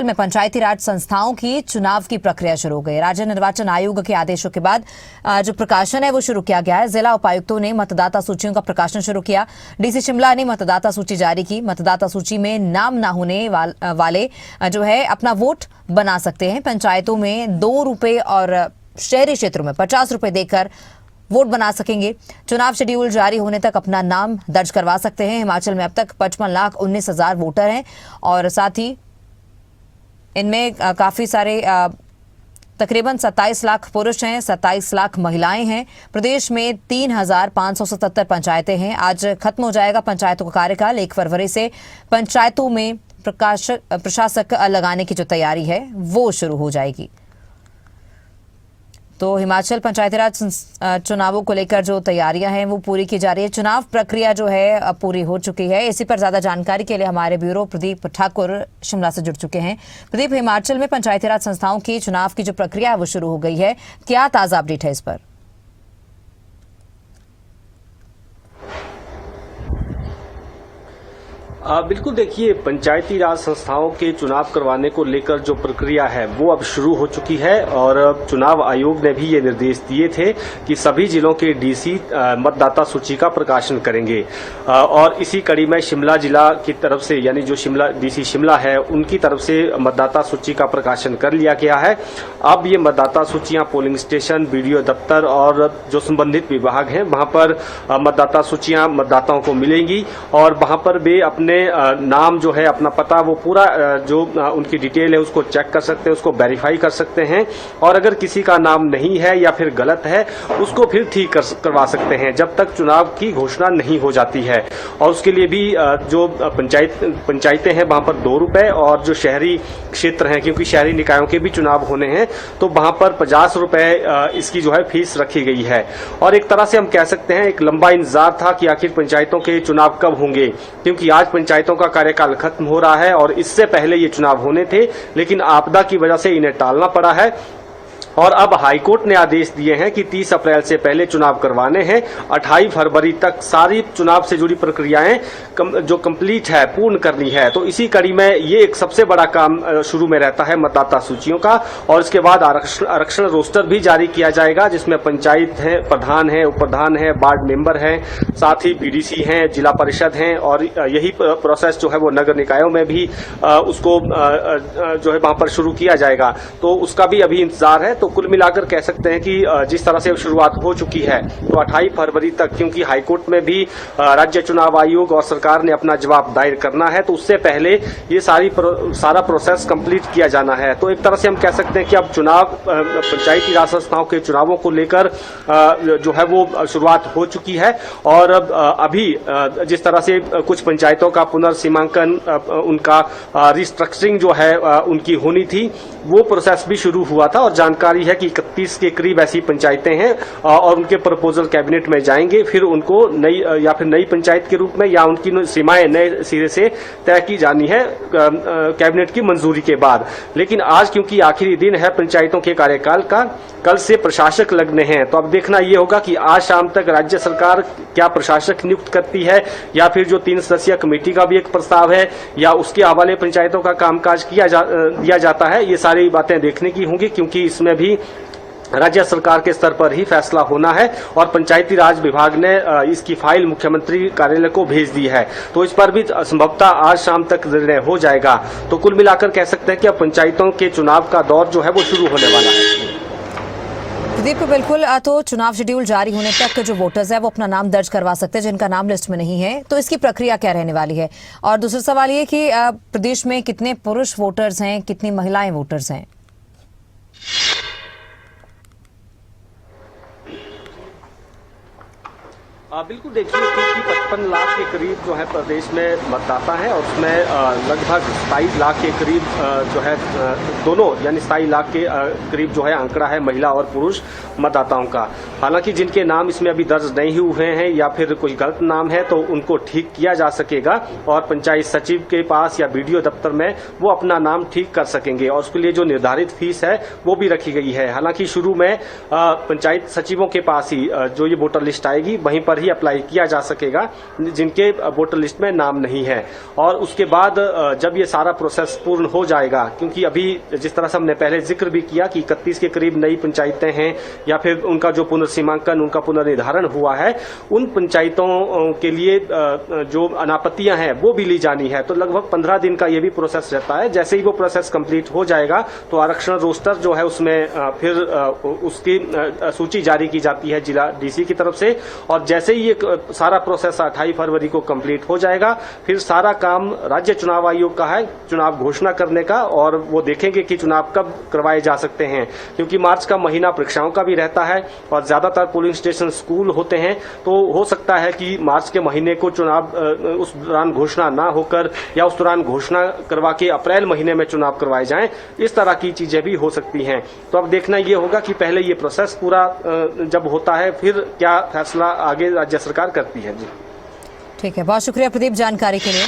में पंचायती राज संस्थाओं की चुनाव की प्रक्रिया शुरू हो गई। राज्य निर्वाचन आयोग के आदेशों के बाद जो प्रकाशन है वो शुरू किया गया है। जिला उपायुक्तों ने मतदाता सूचियों का प्रकाशन शुरू किया। डीसी शिमला ने मतदाता सूची जारी की। मतदाता सूची में नाम न होने वाले जो है अपना वोट बना सकते हैं। पंचायतों में ₹2 और शहरी क्षेत्रों में ₹50 देकर वोट बना सकेंगे। चुनाव शेड्यूल जारी होने तक अपना नाम दर्ज करवा सकते हैं। हिमाचल में अब तक 55,19,000 वोटर हैं और साथ ही इनमें काफी सारे तकरीबन 27 लाख पुरुष हैं, 27 लाख महिलाएं हैं। प्रदेश में 3,577 पंचायतें हैं। आज खत्म हो जाएगा पंचायतों का कार्यकाल। 1 फरवरी से पंचायतों में प्रशासक लगाने की जो तैयारी है वो शुरू हो जाएगी। तो हिमाचल पंचायती राज चुनावों को लेकर जो तैयारियां हैं वो पूरी की जा रही है। चुनाव प्रक्रिया जो है अब पूरी हो चुकी है। इसी पर ज्यादा जानकारी के लिए हमारे ब्यूरो प्रदीप ठाकुर शिमला से जुड़ चुके हैं। प्रदीप, हिमाचल में पंचायती राज संस्थाओं की चुनाव की जो प्रक्रिया है वो शुरू हो गई है, क्या ताजा अपडेट है इस पर? बिल्कुल, देखिए, पंचायती राज संस्थाओं के चुनाव करवाने को लेकर जो प्रक्रिया है वो अब शुरू हो चुकी है और चुनाव आयोग ने भी ये निर्देश दिए थे कि सभी जिलों के डीसी मतदाता सूची का प्रकाशन करेंगे और इसी कड़ी में शिमला जिला की तरफ से, यानी जो डीसी शिमला है उनकी तरफ से मतदाता सूची का प्रकाशन कर लिया गया है। अब ये मतदाता सूचियां पोलिंग स्टेशन, बीडीओ दफ्तर और जो संबंधित विभाग हैं वहां पर मतदाता सूचियां मतदाताओं को मिलेंगी और वहां पर वे अपने नाम जो है, अपना पता, वो पूरा जो उनकी डिटेल है उसको चेक कर सकते हैं, उसको वेरीफाई कर सकते हैं और अगर किसी का नाम नहीं है या फिर गलत है उसको फिर ठीक करवा सकते हैं जब तक चुनाव की घोषणा नहीं हो जाती है। और उसके लिए भी जो पंचायतें हैं वहां पर ₹2 और जो शहरी क्षेत्र हैं, क्योंकि शहरी निकायों के भी चुनाव होने हैं तो वहां पर ₹50 इसकी जो है फीस रखी गई है। और एक तरह से हम कह सकते हैं एक लंबा इंतजार था कि आखिर पंचायतों के चुनाव कब होंगे, क्योंकि आज पंचायतों का कार्यकाल खत्म हो रहा है और इससे पहले ये चुनाव होने थे, लेकिन आपदा की वजह से इन्हें टालना पड़ा है। और अब हाईकोर्ट ने आदेश दिए हैं कि 30 अप्रैल से पहले चुनाव करवाने हैं। 28 फरवरी तक सारी चुनाव से जुड़ी प्रक्रियाएं जो कंप्लीट है, पूर्ण करनी है। तो इसी कड़ी में ये एक सबसे बड़ा काम शुरू में रहता है मतदाता सूचियों का। और इसके बाद आरक्षण रोस्टर भी जारी किया जाएगा जिसमें पंचायत है, प्रधान है, उप प्रधान है, वार्ड मेंबर है, साथ ही बीडीसी हैं, जिला परिषद हैं और यही प्रोसेस जो है वो नगर निकायों में भी उसको जो है वहां पर शुरू किया जाएगा। तो उसका भी अभी इंतजार है। तो कुल मिलाकर कह सकते हैं कि जिस तरह से शुरुआत हो चुकी है तो 28 फरवरी तक, क्योंकि हाईकोर्ट में भी राज्य चुनाव आयोग और सरकार ने अपना जवाब दायर करना है, तो उससे पहले ये सारा प्रोसेस कंप्लीट किया जाना है। तो एक तरह से हम कह सकते हैं कि अब चुनाव, पंचायती राज संस्थाओं के चुनावों को लेकर जो है वो शुरुआत हो चुकी है। और अभी जिस तरह से कुछ पंचायतों का पुनर्सीमांकन, उनका रिस्ट्रक्चरिंग जो है उनकी होनी थी, वो प्रोसेस भी शुरू हुआ था और जानकारी है कि 31 के करीब ऐसी पंचायतें हैं और उनके प्रपोजल कैबिनेट में जाएंगे, फिर उनको नई पंचायत के रूप में या उनकी सीमाएं नए सिरे से तय की जानी है कैबिनेट की मंजूरी के बाद। लेकिन आज क्योंकि आखिरी दिन है पंचायतों के कार्यकाल का, कल से प्रशासक लगने हैं, तो अब देखना यह होगा कि आज शाम तक राज्य सरकार क्या प्रशासक नियुक्त करती है या फिर जो 3 सदस्यीय कमेटी का भी एक प्रस्ताव है या उसके हवाले पंचायतों का कामकाज दिया जाता है। ये सारी बातें देखने की होंगी क्योंकि इसमें भी राज्य सरकार के स्तर पर ही फैसला होना है और पंचायती राज विभाग ने इसकी फाइल मुख्यमंत्री कार्यालय को भेज दी है। तो इस पर भी संभवतः आज शाम तक निर्णय हो जाएगा। तो कुल मिलाकर कह सकते हैं कि अब पंचायतों के चुनाव का दौर जो है वो शुरू होने वाला है। प्रदीप, बिल्कुल, तो चुनाव शेड्यूल जारी होने तक जो वोटर्स है वो अपना नाम दर्ज करवा सकते हैं जिनका नाम लिस्ट में नहीं है। तो इसकी प्रक्रिया क्या रहने वाली है? और दूसरा सवाल ये कि प्रदेश में कितने पुरुष वोटर्स हैं, कितनी महिलाएं वोटर्स हैं? बिल्कुल, देखिए, क्योंकि 55 लाख के करीब जो है प्रदेश में मतदाता है और उसमें लगभग 27 लाख के करीब जो है दोनों, यानी 27 लाख के करीब जो है आंकड़ा है महिला और पुरुष मतदाताओं का। हालांकि जिनके नाम इसमें अभी दर्ज नहीं हुए हैं या फिर कोई गलत नाम है तो उनको ठीक किया जा सकेगा और पंचायत सचिव के पास या बीडीओ दफ्तर में वो अपना नाम ठीक कर सकेंगे और उसके लिए जो निर्धारित फीस है वो भी रखी गई है। हालांकि शुरू में पंचायत सचिवों के पास ही जो ये वोटर लिस्ट आएगी वहीं पर ही अप्लाई किया जा सकेगा जिनके वोटर लिस्ट में नाम नहीं है। और उसके बाद जब ये सारा प्रोसेस पूर्ण हो जाएगा, क्योंकि अभी जिस तरह से हमने पहले जिक्र भी किया कि 31 के करीब नई पंचायतें हैं या फिर उनका जो पुनर्सीमांकन, उनका पुनर्निर्धारण हुआ है, उन पंचायतों के लिए जो अनापत्तियां हैं वो भी ली जानी है। तो लगभग 15 दिन का ये भी प्रोसेस रहता है। जैसे ही वो प्रोसेस कंप्लीट हो जाएगा तो आरक्षण रोस्टर जो है उसमें फिर उसकी सूची जारी की जाती है जिला डीसी की तरफ से। और जैसे ही ये सारा प्रोसेस 28 फरवरी को कंप्लीट हो जाएगा, फिर सारा काम राज्य चुनाव आयोग का है चुनाव घोषणा करने का, और वो देखेंगे कि चुनाव कब करवाए जा सकते हैं। क्योंकि मार्च का महीना परीक्षाओं का भी रहता है और ज्यादातर पोलिंग स्टेशन स्कूल होते हैं, तो हो सकता है कि मार्च के महीने को चुनाव उस दौरान घोषणा ना होकर या उस दौरान घोषणा करवा के अप्रैल महीने में चुनाव करवाए जाएं। इस तरह की चीजें भी हो सकती हैं। तो अब देखना ये होगा कि पहले ये प्रोसेस पूरा जब होता है फिर क्या फैसला आगे राज्य सरकार करती है। जी ठीक है, बहुत शुक्रिया प्रदीप जानकारी के लिए।